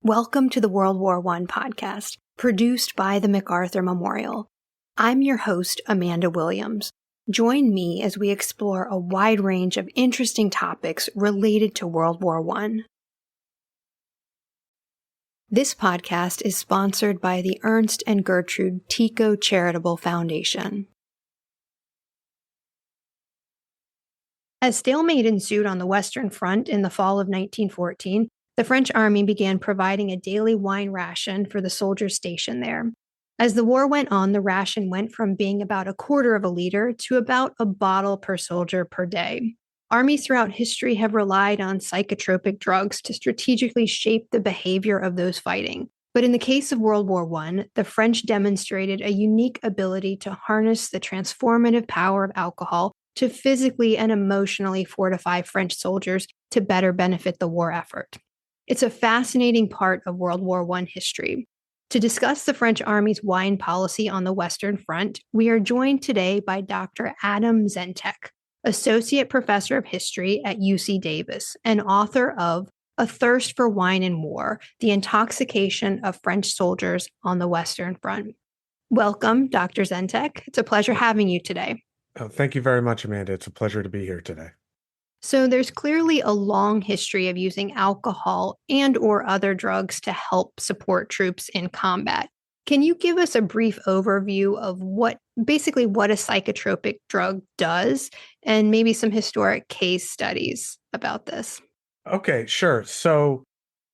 Welcome to the World War I podcast, produced by the MacArthur Memorial. I'm your host, Amanda Williams. Join me as we explore a wide range of interesting topics related to World War I. This podcast is sponsored by the Ernst and Gertrude Tico Charitable Foundation. As stalemate ensued on the Western Front in the fall of 1914, the French Army began providing a daily wine ration for the soldiers stationed there. As the war went on, the ration went from being about a quarter of a liter to about a bottle per soldier per day. Armies throughout history have relied on psychotropic drugs to strategically shape the behavior of those fighting. But in the case of World War I, the French demonstrated a unique ability to harness the transformative power of alcohol to physically and emotionally fortify French soldiers to better benefit the war effort. It's a fascinating part of World War I history. To discuss the French Army's wine policy on the Western Front, we are joined today by Dr. Adam Zientek, Associate Professor of History at UC Davis and author of A Thirst for Wine and War, The Intoxication of French Soldiers on the Western Front. Welcome, Dr. Zientek. It's a pleasure having you today. Oh, thank you very much, Amanda. It's a pleasure to be here today. So there's clearly a long history of using alcohol and or other drugs to help support troops in combat. Can you give us a brief overview of what a psychotropic drug does and maybe some historic case studies about this? Okay, sure. So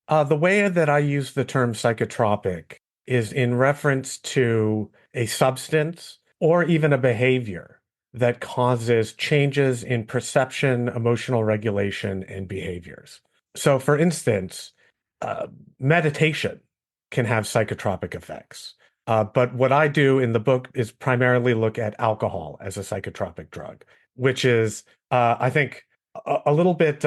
the way that I use the term psychotropic is in reference to a substance or even a behavior that causes changes in perception, emotional regulation, and behaviors. So, for instance, meditation can have psychotropic effects. But what I do in the book is primarily look at alcohol as a psychotropic drug, which is, I think, a little bit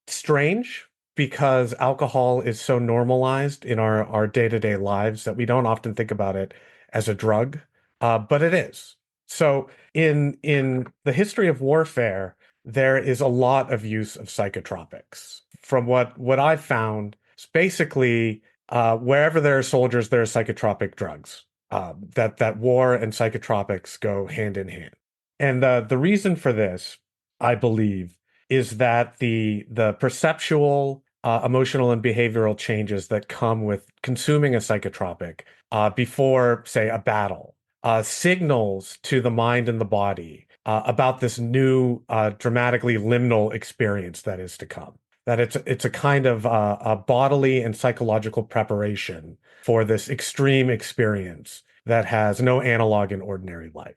strange because alcohol is so normalized in our day-to-day lives that we don't often think about it as a drug, but it is. So in the history of warfare, there is a lot of use of psychotropics. From what I've found, it's basically wherever there are soldiers, there are psychotropic drugs. That war and psychotropics go hand in hand. And the reason for this, I believe, is that the perceptual, emotional, and behavioral changes that come with consuming a psychotropic before, say, a battle signals to the mind and the body about this new dramatically liminal experience that is to come. That it's a kind of a bodily and psychological preparation for this extreme experience that has no analog in ordinary life.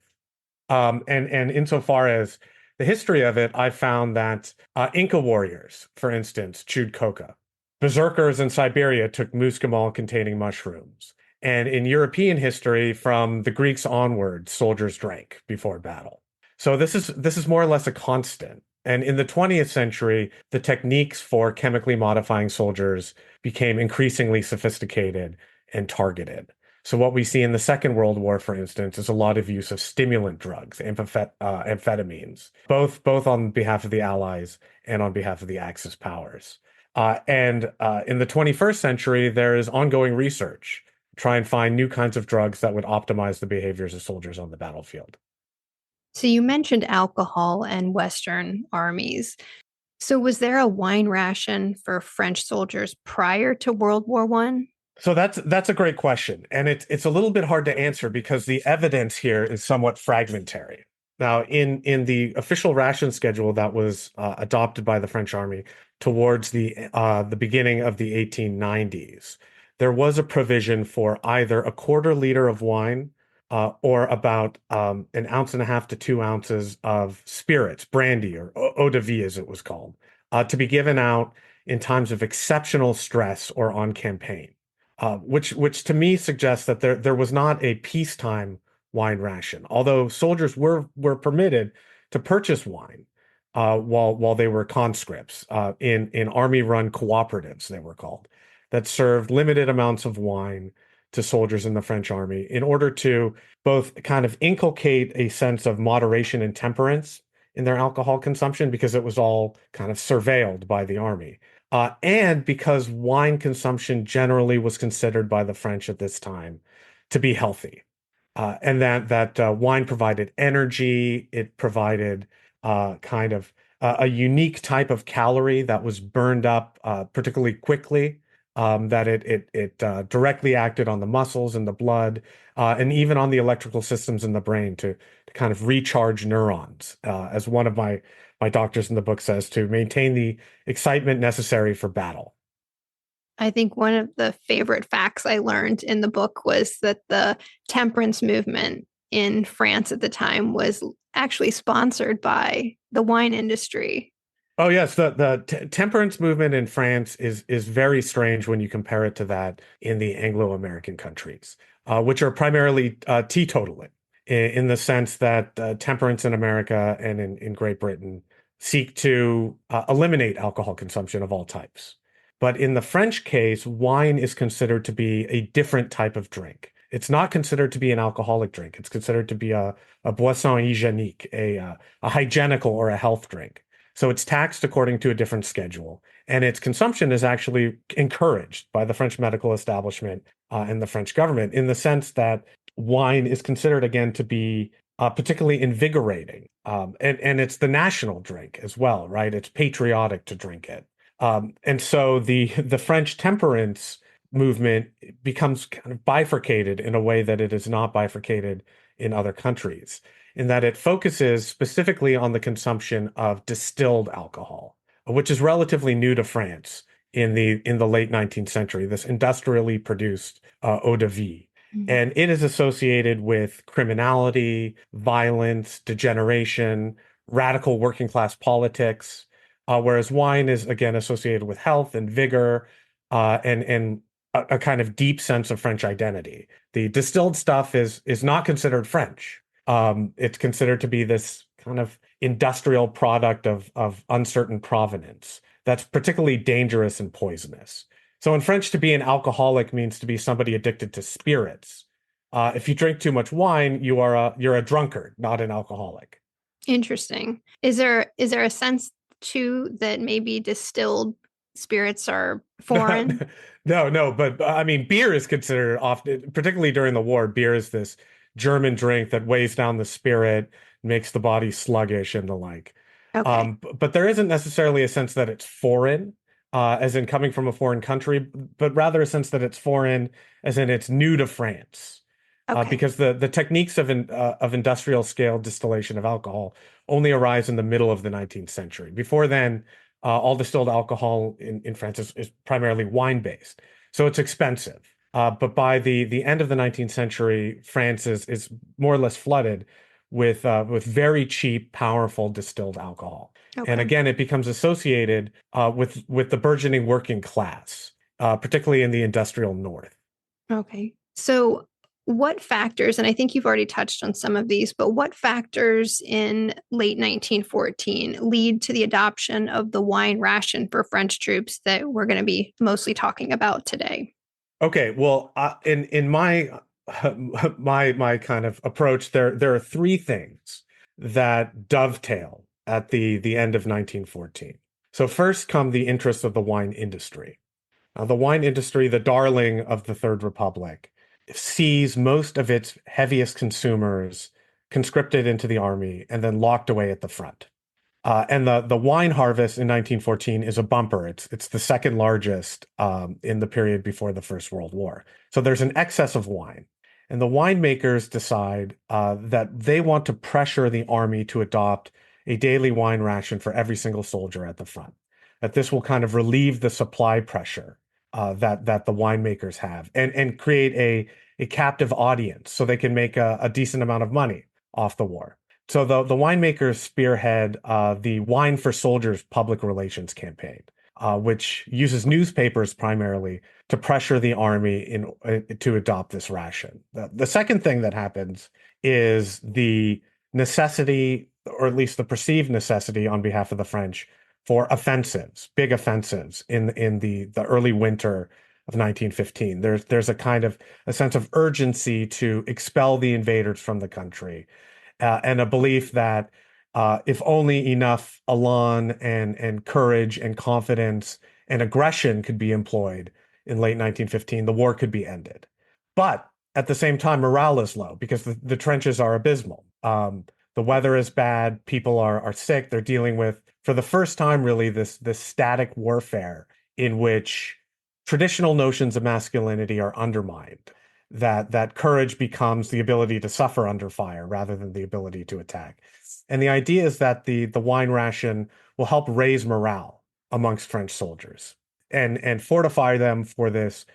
And insofar as the history of it, I found that Inca warriors, for instance, chewed coca. Berserkers in Siberia took muscimol containing mushrooms. And in European history, from the Greeks onward, soldiers drank before battle. So this is more or less a constant. And in the 20th century, the techniques for chemically modifying soldiers became increasingly sophisticated and targeted. So what we see in the Second World War, for instance, is a lot of use of stimulant drugs, amphetamines, both on behalf of the Allies and on behalf of the Axis powers. And in the 21st century, there is ongoing research try and find new kinds of drugs that would optimize the behaviors of soldiers on the battlefield. So you mentioned alcohol and Western armies. So was there a wine ration for French soldiers prior to World War I? So that's a great question. And it's a little bit hard to answer because the evidence here is somewhat fragmentary. Now, in the official ration schedule that was adopted by the French Army towards the beginning of the 1890s, there was a provision for either a quarter liter of wine or about an ounce and a half to 2 ounces of spirits, brandy, or eau de vie as it was called, to be given out in times of exceptional stress or on campaign, which to me suggests that there was not a peacetime wine ration, although soldiers were permitted to purchase wine while they were conscripts in army-run cooperatives, they were called, that served limited amounts of wine to soldiers in the French army in order to both kind of inculcate a sense of moderation and temperance in their alcohol consumption, because it was all kind of surveilled by the army, and because wine consumption generally was considered by the French at this time to be healthy. And that wine provided energy. It provided kind of a unique type of calorie that was burned up particularly quickly. That it directly acted on the muscles and the blood, and even on the electrical systems in the brain to kind of recharge neurons, as one of my doctors in the book says, to maintain the excitement necessary for battle. I think one of the favorite facts I learned in the book was that the temperance movement in France at the time was actually sponsored by the wine industry. Oh yes, the temperance movement in France is very strange when you compare it to that in the Anglo-American countries, which are primarily teetotaling in the sense that temperance in America and in Great Britain seek to eliminate alcohol consumption of all types. But in the French case, wine is considered to be a different type of drink. It's not considered to be an alcoholic drink. It's considered to be a boisson hygiénique, a hygienical or a health drink. So it's taxed according to a different schedule, and its consumption is actually encouraged by the French medical establishment and the French government in the sense that wine is considered again to be particularly invigorating, and it's the national drink as well, right? It's patriotic to drink it, and so the French temperance movement becomes kind of bifurcated in a way that it is not bifurcated in other countries in that it focuses specifically on the consumption of distilled alcohol, which is relatively new to France in the late 19th century, this industrially produced eau de vie. Mhm. And it is associated with criminality, violence, degeneration, radical working class politics, whereas wine is again associated with health and vigor, and a kind of deep sense of French identity. The distilled stuff is not considered French. It's considered to be this kind of industrial product of uncertain provenance that's particularly dangerous and poisonous. So in French, to be an alcoholic means to be somebody addicted to spirits. If you drink too much wine, you're a drunkard, not an alcoholic. Interesting. Is there a sense too that maybe distilled spirits are foreign? No, no, but I mean, beer is considered often, particularly during the war, beer is this German drink that weighs down the spirit, makes the body sluggish and the like. Okay. But there isn't necessarily a sense that it's foreign, as in coming from a foreign country, but rather a sense that it's foreign, as in it's new to France. Okay. Because the techniques of industrial scale distillation of alcohol only arise in the middle of the 19th century. Before then, all distilled alcohol in France is primarily wine based, so it's expensive. But by the end of the 19th century, France is more or less flooded with very cheap, powerful distilled alcohol, and Okay. again, it becomes associated with the burgeoning working class, particularly in the industrial North. Okay. So, what factors, and I think you've already touched on some of these, but what factors in late 1914 lead to the adoption of the wine ration for French troops that we're going to be mostly talking about today? Okay, well, in my my kind of approach, there are three things that dovetail at the end of 1914. So first come the interests of the wine industry. The wine industry, the darling of the Third Republic, sees most of its heaviest consumers conscripted into the army and then locked away at the front. And the wine harvest in 1914 is a bumper. It's the second largest in the period before the First World War. So there's an excess of wine, and the winemakers decide that they want to pressure the army to adopt a daily wine ration for every single soldier at the front. That this will kind of relieve the supply pressure that the winemakers have, and create a captive audience so they can make a decent amount of money off the war. So the winemakers spearhead the Wine for Soldiers public relations campaign, which uses newspapers primarily to pressure the army to adopt this ration. The second thing that happens is the necessity, or at least the perceived necessity on behalf of the French, for offensives, big offensives in the early winter of 1915. There's a kind of a sense of urgency to expel the invaders from the country, and a belief that if only enough elan and courage and confidence and aggression could be employed in late 1915, the war could be ended. But at the same time, morale is low because the trenches are abysmal. The weather is bad. People are sick. They're dealing with, for the first time, really, this static warfare in which traditional notions of masculinity are undermined. That courage becomes the ability to suffer under fire rather than the ability to attack. And the idea is that the wine ration will help raise morale amongst French soldiers and fortify them for this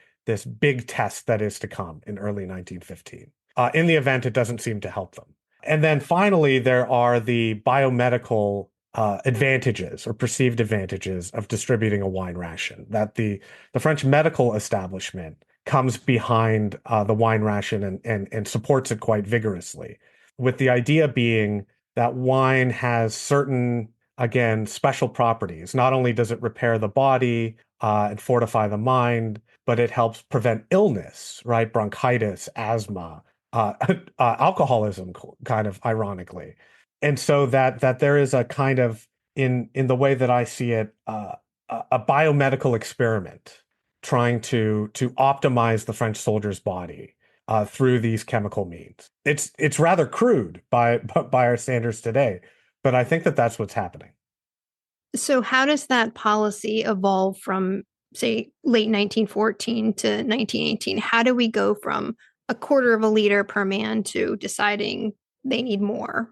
big test that is to come in early 1915. In the event, it doesn't seem to help them. And then finally, there are the biomedical advantages or perceived advantages of distributing a wine ration, that the French medical establishment comes behind the wine ration and supports it quite vigorously, with the idea being that wine has certain, again, special properties. Not only does it repair the body and fortify the mind, but it helps prevent illness, right? Bronchitis, asthma, alcoholism, kind of ironically. And so that there is a kind of, in the way that I see it, a biomedical experiment trying to optimize the French soldier's body through these chemical means. It's rather crude by our standards today, but I think that that's what's happening. So how does that policy evolve from, say, late 1914 to 1918? How do we go from a quarter of a liter per man to deciding they need more?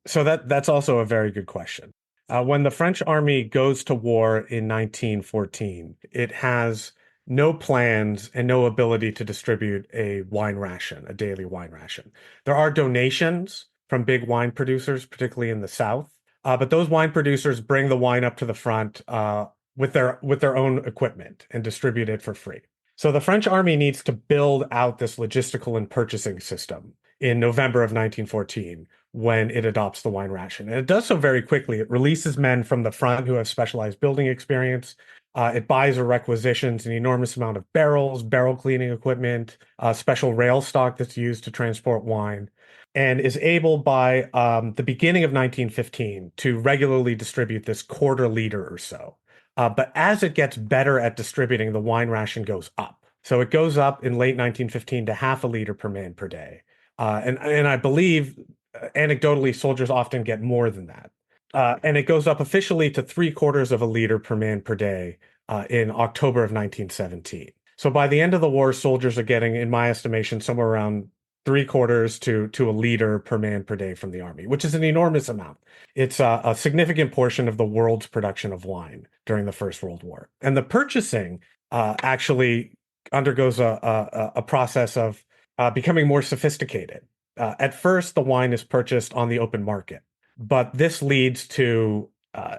So that's also a very good question. When the French army goes to war in 1914, it has no plans and no ability to distribute a wine ration, a daily wine ration. There are donations from big wine producers, particularly in the South, but those wine producers bring the wine up to the front with their own equipment and distribute it for free. So the French army needs to build out this logistical and purchasing system in November of 1914 when it adopts the wine ration. And it does so very quickly. It releases men from the front who have specialized building experience. It buys or requisitions an enormous amount of barrels, barrel cleaning equipment, special rail stock that's used to transport wine, and is able by the beginning of 1915 to regularly distribute this quarter liter or so. But as it gets better at distributing, the wine ration goes up. So it goes up in late 1915 to half a liter per man per day. And I believe, anecdotally, soldiers often get more than that. And it goes up officially to 3/4 of a liter per man per day in October of 1917. So by the end of the war, soldiers are getting, in my estimation, somewhere around 3/4 to a liter per man per day from the army, which is an enormous amount. It's a significant portion of the world's production of wine during the First World War. And the purchasing actually undergoes a process of becoming more sophisticated. At first, the wine is purchased on the open market, but this leads to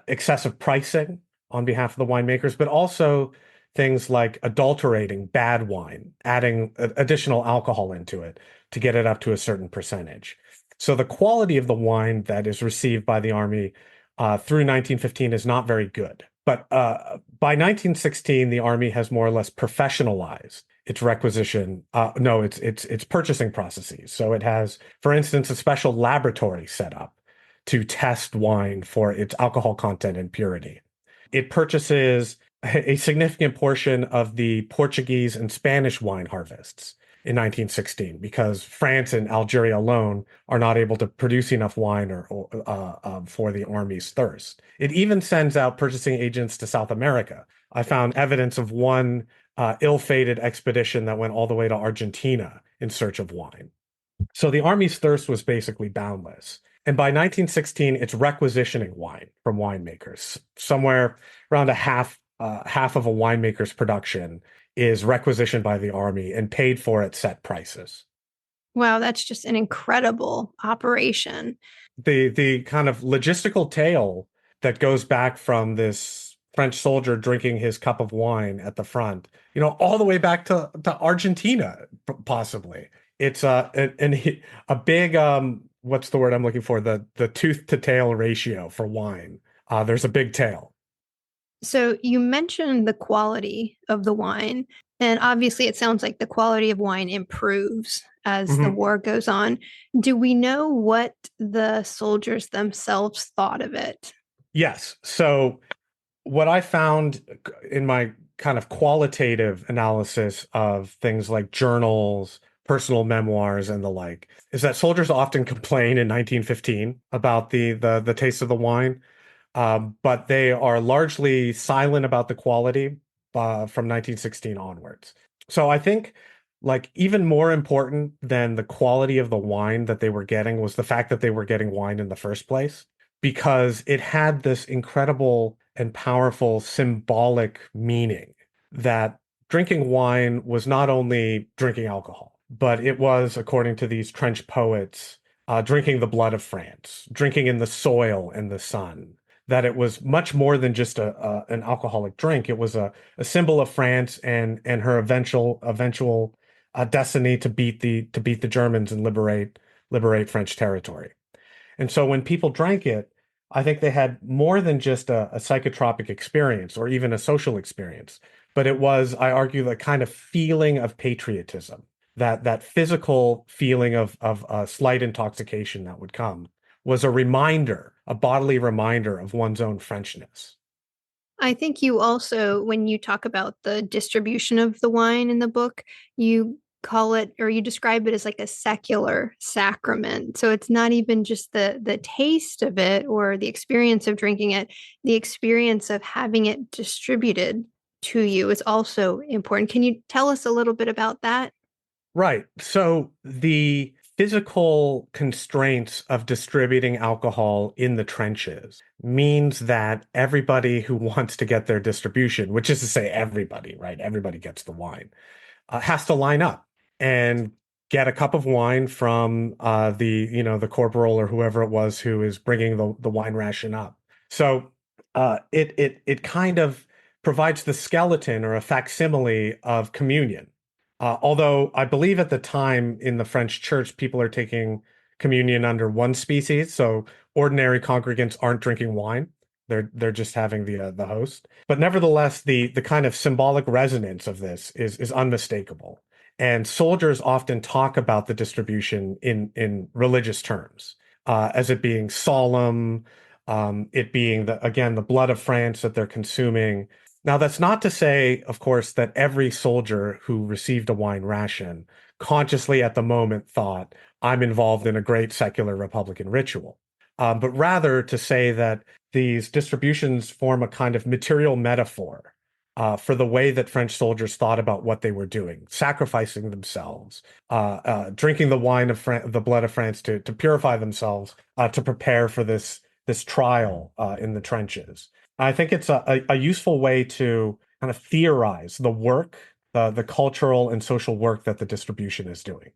excessive pricing on behalf of the winemakers, but also things like adulterating bad wine, adding additional alcohol into it to get it up to a certain percentage. So the quality of the wine that is received by the army through 1915 is not very good. But by 1916, the army has more or less professionalized its requisition. No, it's purchasing processes. So it has, for instance, a special laboratory set up to test wine for its alcohol content and purity. It purchases a significant portion of the Portuguese and Spanish wine harvests in 1916 because France and Algeria alone are not able to produce enough wine for the army's thirst. It even sends out purchasing agents to South America. I found evidence of one ill-fated expedition that went all the way to Argentina in search of wine. So the army's thirst was basically boundless. And by 1916, it's requisitioning wine from winemakers. Somewhere around half of a winemaker's production is requisitioned by the army and paid for at set prices. Wow, that's just an incredible operation. The kind of logistical tale that goes back from this French soldier drinking his cup of wine at the front, all the way back to Argentina, possibly. It's a big what's the word I'm looking for? The tooth to tail ratio for wine. There's a big tail. So you mentioned the quality of the wine, and obviously it sounds like the quality of wine improves as the war goes on. Do we know what the soldiers themselves thought of it? Yes. So what I found in my kind of qualitative analysis of things like journals, personal memoirs, and the like, is that soldiers often complain in 1915 about the taste of the wine, but they are largely silent about the quality from 1916 onwards. So I think, like, even more important than the quality of the wine that they were getting was the fact that they were getting wine in the first place, because it had this incredible and powerful symbolic meaning that drinking wine was not only drinking alcohol, but it was, according to these trench poets, drinking the blood of France, drinking in the soil and the sun, that it was much more than just an alcoholic drink. It was a symbol of France and her eventual destiny to beat the Germans and liberate French territory. And so when people drank it, I think they had more than just a psychotropic experience or even a social experience, but it was, I argue, the kind of feeling of patriotism, that physical feeling of a slight intoxication that would come was a reminder, a bodily reminder of one's own Frenchness. I think you also, when you talk about the distribution of the wine in the book, you call it or you describe it as like a secular sacrament. So it's not even just the taste of it or the experience of drinking it, the experience of having it distributed to you is also important. Can you tell us a little bit about that? Right. So the physical constraints of distributing alcohol in the trenches means that everybody who wants to get their distribution, which is to say everybody, right? Everybody gets the wine, has to line up and get a cup of wine from the corporal or whoever it was who is bringing the wine ration up. So it kind of provides the skeleton or a facsimile of communion. Although I believe at the time in the French church, people are taking communion under one species, so ordinary congregants aren't drinking wine. They're just having the host. But nevertheless, the kind of symbolic resonance of this is unmistakable. And soldiers often talk about the distribution in religious terms, as it being solemn, it being the blood of France that they're consuming. Now, that's not to say, of course, that every soldier who received a wine ration consciously at the moment thought, I'm involved in a great secular Republican ritual. But rather to say that these distributions form a kind of material metaphor for the way that French soldiers thought about what they were doing, sacrificing themselves, drinking the wine of the blood of France to purify themselves, to prepare for this trial in the trenches. I think it's a useful way to kind of theorize the work, the cultural and social work that the distribution is doing.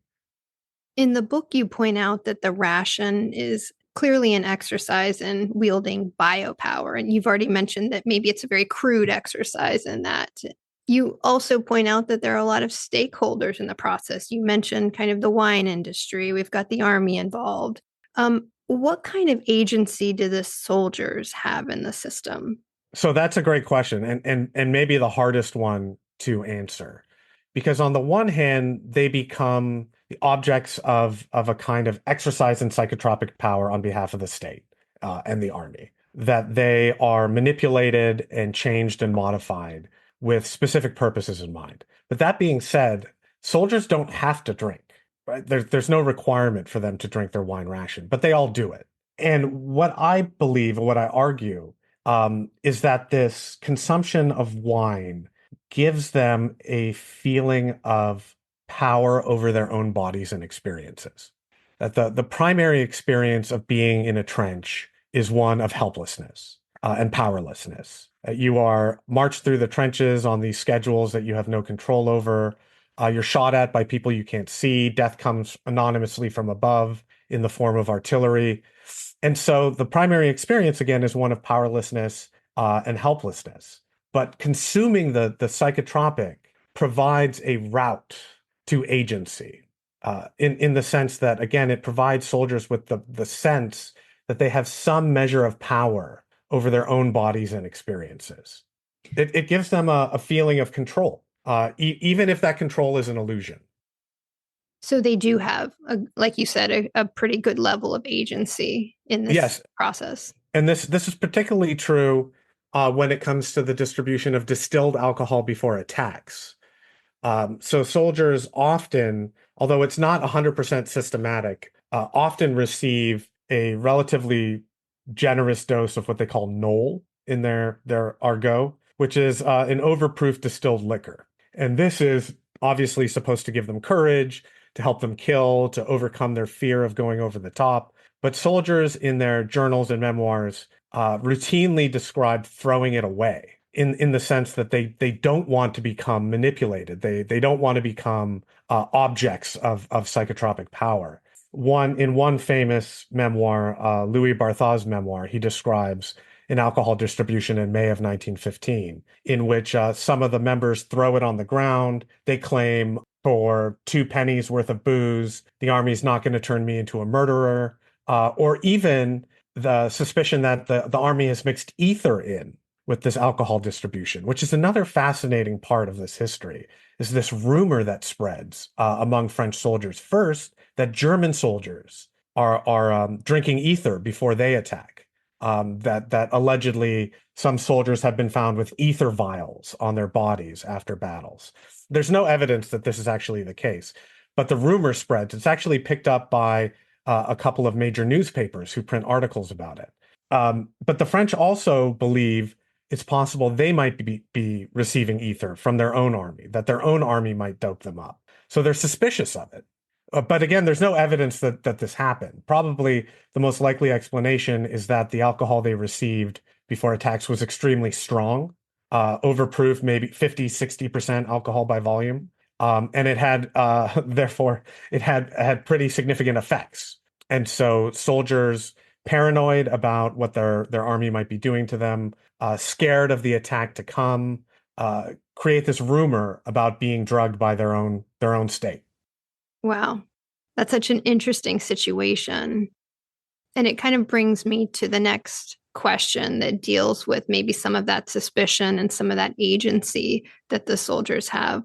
In the book, you point out that the ration is clearly an exercise in wielding biopower. And you've already mentioned that maybe it's a very crude exercise in that. You also point out that there are a lot of stakeholders in the process. You mentioned kind of the wine industry, we've got the army involved. What kind of agency do the soldiers have in the system? So that's a great question, and maybe the hardest one to answer. Because on the one hand, they become the objects of a kind of exercise in psychotropic power on behalf of the state and the army, that they are manipulated and changed and modified with specific purposes in mind. But that being said, soldiers don't have to drink, right? There's no requirement for them to drink their wine ration, but they all do it. And what I believe, what I argue, is that this consumption of wine gives them a feeling of power over their own bodies and experiences. That the primary experience of being in a trench is one of helplessness and powerlessness. You are marched through the trenches on these schedules that you have no control over. You're shot at by people you can't see. Death comes anonymously from above in the form of artillery. And so the primary experience, again, is one of powerlessness and helplessness. But consuming the psychotropic provides a route to agency in the sense that, again, it provides soldiers with the sense that they have some measure of power over their own bodies and experiences. It gives them a feeling of control, even if that control is an illusion. So they do have, like you said, a pretty good level of agency in this Yes, process. and this is particularly true when it comes to the distribution of distilled alcohol before attacks. So soldiers often, although it's not 100% systematic, often receive a relatively generous dose of what they call Knoll in their argot, which is an overproof distilled liquor. And this is obviously supposed to give them courage, to help them kill, to overcome their fear of going over the top. But soldiers in their journals and memoirs routinely describe throwing it away in the sense that they don't want to become manipulated. They don't want to become objects of psychotropic power. In one famous memoir, Louis Barthas's memoir, he describes an alcohol distribution in May of 1915, in which some of the members throw it on the ground. They claim, for 2 pennies worth of booze, the army's not going to turn me into a murderer, or even the suspicion that the army has mixed ether in with this alcohol distribution, which is another fascinating part of this history, is this rumor that spreads among French soldiers. First, that German soldiers are drinking ether before they attack. That allegedly some soldiers have been found with ether vials on their bodies after battles. There's no evidence that this is actually the case, but the rumor spreads. It's actually picked up by a couple of major newspapers who print articles about it. But the French also believe it's possible they might be receiving ether from their own army, that their own army might dope them up. So they're suspicious of it. But again, there's no evidence that this happened. Probably the most likely explanation is that the alcohol they received before attacks was extremely strong, overproof, maybe 50, 60% alcohol by volume. And it had, therefore, it had pretty significant effects. And so soldiers, paranoid about what their army might be doing to them, scared of the attack to come, create this rumor about being drugged by their own state. Wow. That's such an interesting situation. And it kind of brings me to the next question that deals with maybe some of that suspicion and some of that agency that the soldiers have.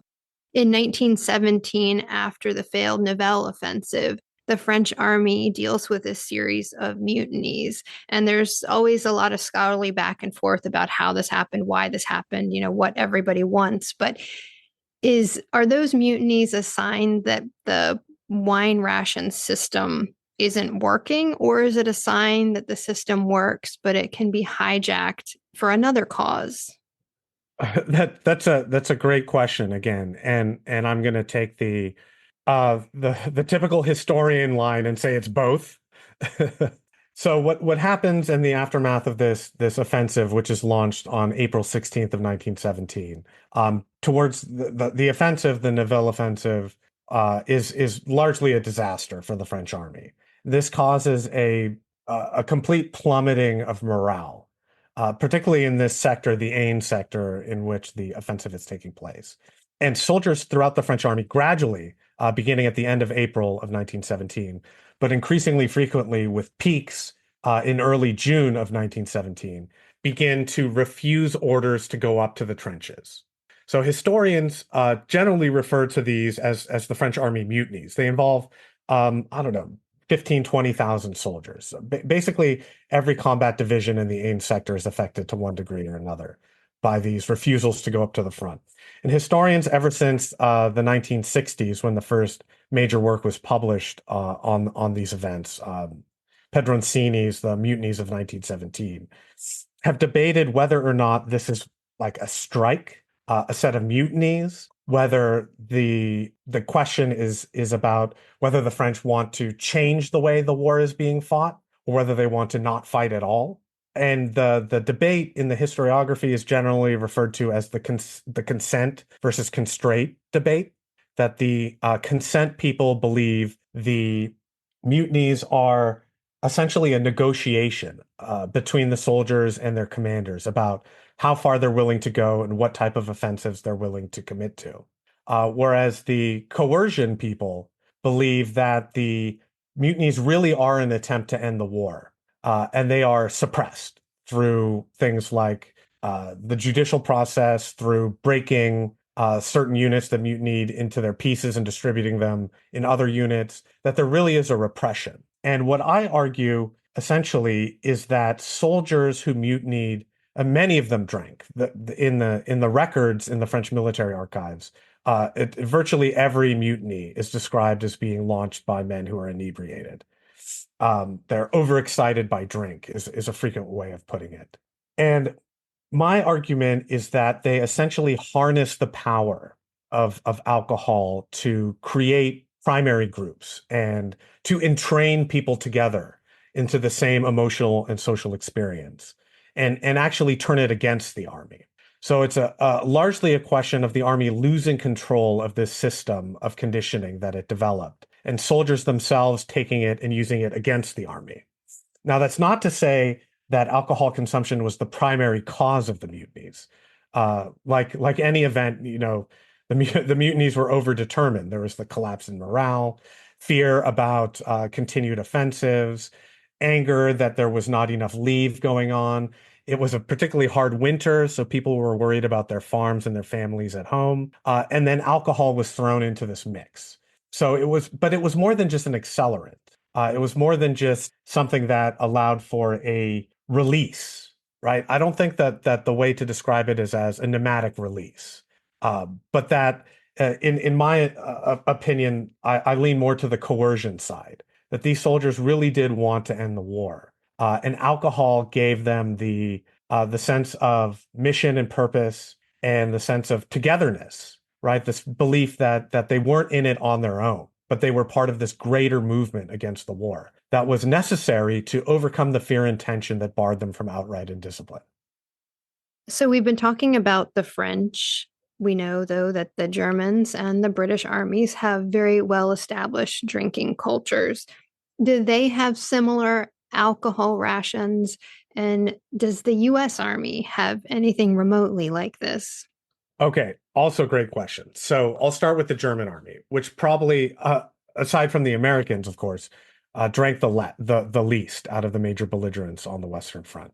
In 1917, after the failed Nivelle offensive, the French army deals with a series of mutinies. And there's always a lot of scholarly back and forth about how this happened, why this happened, what everybody wants. But are those mutinies a sign that the wine ration system isn't working, or is it a sign that the system works, but it can be hijacked for another cause? That's a great question again, and I'm going to take the typical historian line and say it's both. So what happens in the aftermath of this offensive, which is launched on April 16th of 1917, towards the offensive, the Nivelle offensive, is largely a disaster for the French army. This causes a complete plummeting of morale, particularly in this sector, the Aisne sector, in which the offensive is taking place. And soldiers throughout the French army gradually, beginning at the end of April of 1917, but increasingly frequently with peaks in early June of 1917, begin to refuse orders to go up to the trenches. So historians generally refer to these as the French army mutinies. They involve, I don't know, 15, 20,000 soldiers. Basically, every combat division in the Aisne sector is affected to one degree or another by these refusals to go up to the front. And historians, ever since the 1960s, when the first major work was published on these events, Pedroncini's The Mutinies of 1917, have debated whether or not this is like a strike, a set of mutinies, whether the question is about whether the French want to change the way the war is being fought, or whether they want to not fight at all. And the debate in the historiography is generally referred to as the consent versus constraint debate, that the consent people believe the mutinies are essentially a negotiation between the soldiers and their commanders about how far they're willing to go and what type of offensives they're willing to commit to. Whereas the coercion people believe that the mutinies really are an attempt to end the war. And they are suppressed through things like the judicial process, through breaking certain units that mutinied into their pieces and distributing them in other units, that there really is a repression. And what I argue essentially is that soldiers who mutinied Many of them drank. In the records in the French military archives, virtually every mutiny is described as being launched by men who are inebriated. They're overexcited by drink is a frequent way of putting it. And my argument is that they essentially harness the power of alcohol to create primary groups and to entrain people together into the same emotional and social experience and actually turn it against the army. So it's largely a question of the army losing control of this system of conditioning that it developed, and soldiers themselves taking it and using it against the army. Now, that's not to say that alcohol consumption was the primary cause of the mutinies. Like any event, the mutinies were overdetermined. There was the collapse in morale, fear about continued offensives, anger that there was not enough leave going on. It was a particularly hard winter, so people were worried about their farms and their families at home. And then alcohol was thrown into this mix. But it was more than just an accelerant. It was more than just something that allowed for a release, right? I don't think that the way to describe it is as a pneumatic release, but that in my opinion, I lean more to the coercion side. That these soldiers really did want to end the war, and alcohol gave them the sense of mission and purpose and the sense of togetherness, right? This belief that they weren't in it on their own, but they were part of this greater movement against the war that was necessary to overcome the fear and tension that barred them from outright indiscipline. So we've been talking about the French. We know, though, that the Germans and the British armies have very well established drinking cultures. Do they have similar alcohol rations? And does the US Army have anything remotely like this? Okay, also great question. So I'll start with the German army, which probably, aside from the Americans, of course, drank the least out of the major belligerents on the Western Front.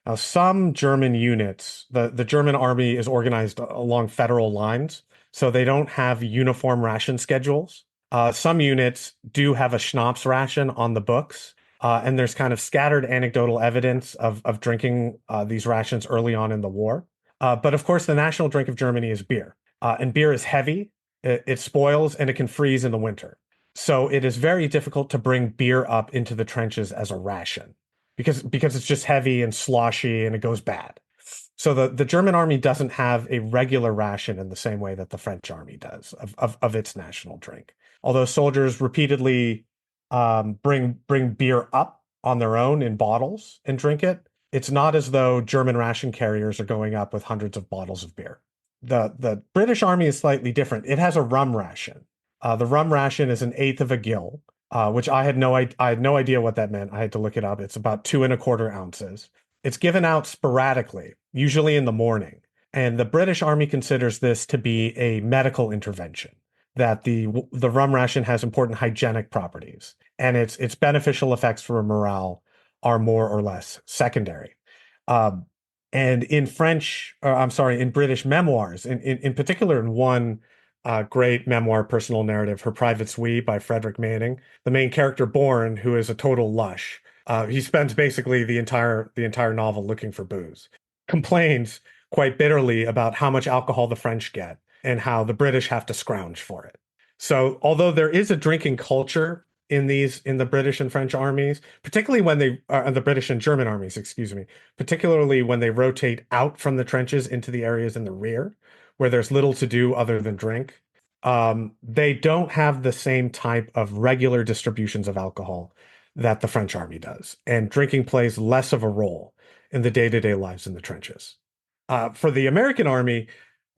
Now, some German units, the German army is organized along federal lines, so they don't have uniform ration schedules. Some units do have a schnapps ration on the books, and there's kind of scattered anecdotal evidence of drinking these rations early on in the war. But of course, the national drink of Germany is beer, and beer is heavy, it spoils, and it can freeze in the winter. So it is very difficult to bring beer up into the trenches as a ration because it's just heavy and sloshy and it goes bad. So the German army doesn't have a regular ration in the same way that the French army does of its national drink. Although soldiers repeatedly bring beer up on their own in bottles and drink it, it's not as though German ration carriers are going up with hundreds of bottles of beer. The British army is slightly different. It has a rum ration. The rum ration is an eighth of a gill, which I had no idea what that meant. I had to look it up. It's about 2.25 ounces. It's given out sporadically, usually in the morning. And the British Army considers this to be a medical intervention, that the rum ration has important hygienic properties, and its beneficial effects for morale are more or less secondary. Um, and in in British memoirs, in particular in one great memoir, personal narrative, Her Private Swie by Frederick Manning, the main character, Bourne, who is a total lush. He spends basically the entire novel looking for booze. Complains quite bitterly about how much alcohol the French get and how the British have to scrounge for it. So, although there is a drinking culture in the British and French armies, particularly when the British and German armies, excuse me, particularly when they rotate out from the trenches into the areas in the rear, where there's little to do other than drink. They don't have the same type of regular distributions of alcohol that the French army does, and drinking plays less of a role in the day-to-day lives in the trenches. For the American army,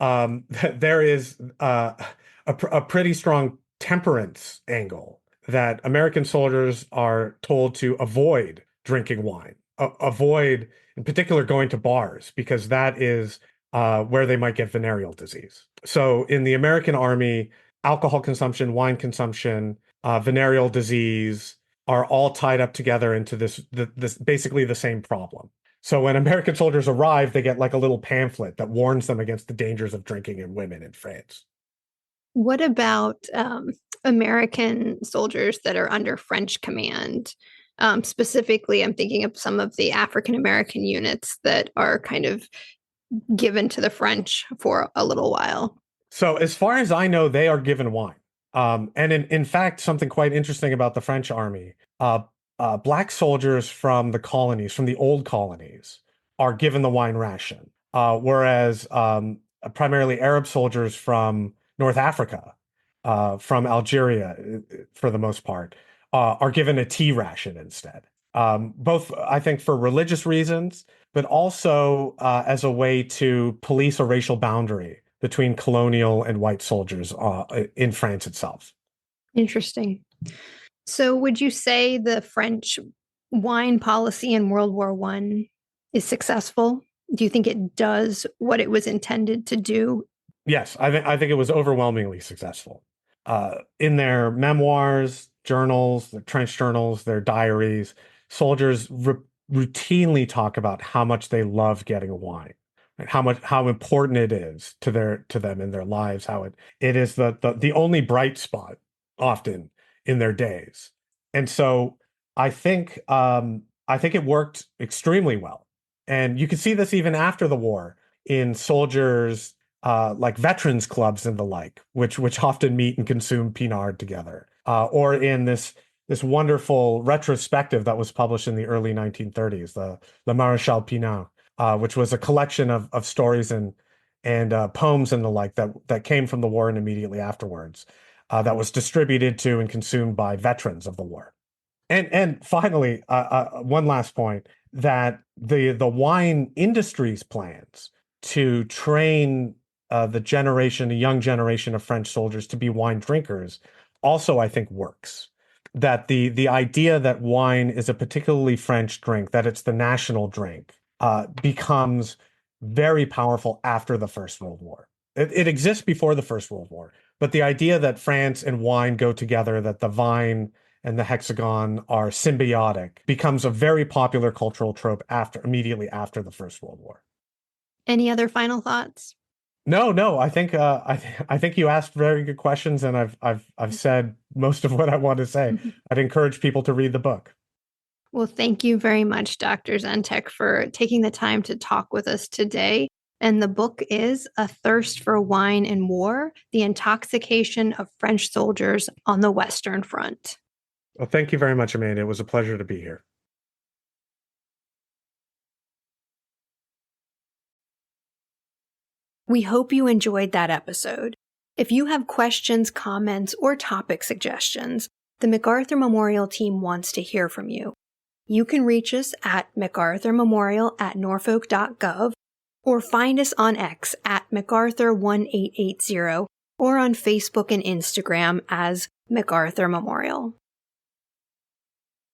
there is a pretty strong temperance angle that American soldiers are told to avoid drinking wine, avoid, in particular, going to bars, because that is where they might get venereal disease. So in the American army, alcohol consumption, wine consumption, venereal disease are all tied up together into this basically the same problem. So when American soldiers arrive, they get like a little pamphlet that warns them against the dangers of drinking and women in France. What about American soldiers that are under French command? Specifically, I'm thinking of some of the African American units that are kind of given to the French for a little while. So as far as I know, they are given wine. And in fact, something quite interesting about the French army, black soldiers from the colonies, from the old colonies, are given the wine ration, whereas primarily Arab soldiers from North Africa, from Algeria, for the most part, are given a tea ration instead. Both, I think, for religious reasons, but also as a way to police a racial boundary between colonial and white soldiers in France itself. Interesting. So, would you say the French wine policy in World War I is successful? Do you think it does what it was intended to do? Yes, I think it was overwhelmingly successful. In their memoirs, journals, their trench journals, their diaries, soldiers routinely talk about how much they love getting wine, and how important it is to them in their lives, how it is the only bright spot often in their days. And so I think it worked extremely well. And you can see this even after the war in soldiers like veterans clubs and the like, which often meet and consume Pinard together, or in this wonderful retrospective that was published in the early 1930s, the Maréchal Pinard, which was a collection of stories and poems and the like that came from the war and immediately afterwards, that was distributed to and consumed by veterans of the war. And finally, one last point, that the wine industry's plans to train the young generation of French soldiers to be wine drinkers also, I think, works. That the idea that wine is a particularly French drink, that it's the national drink, becomes very powerful after the First World War. It exists before the First World War, but the idea that France and wine go together, that the vine and the hexagon are symbiotic, becomes a very popular cultural trope immediately after the First World War. Any other final thoughts? No. I think I think you asked very good questions, and I've said most of what I want to say. I'd encourage people to read the book. Well, thank you very much, Dr. Zientek, for taking the time to talk with us today. And the book is A Thirst for Wine and War: The Intoxication of French Soldiers on the Western Front. Well, thank you very much, Amanda. It was a pleasure to be here. We hope you enjoyed that episode. If you have questions, comments, or topic suggestions, the MacArthur Memorial team wants to hear from you. You can reach us at macarthurmemorial@norfolk.gov, or find us on X at MacArthur1880, or on Facebook and Instagram as MacArthur Memorial.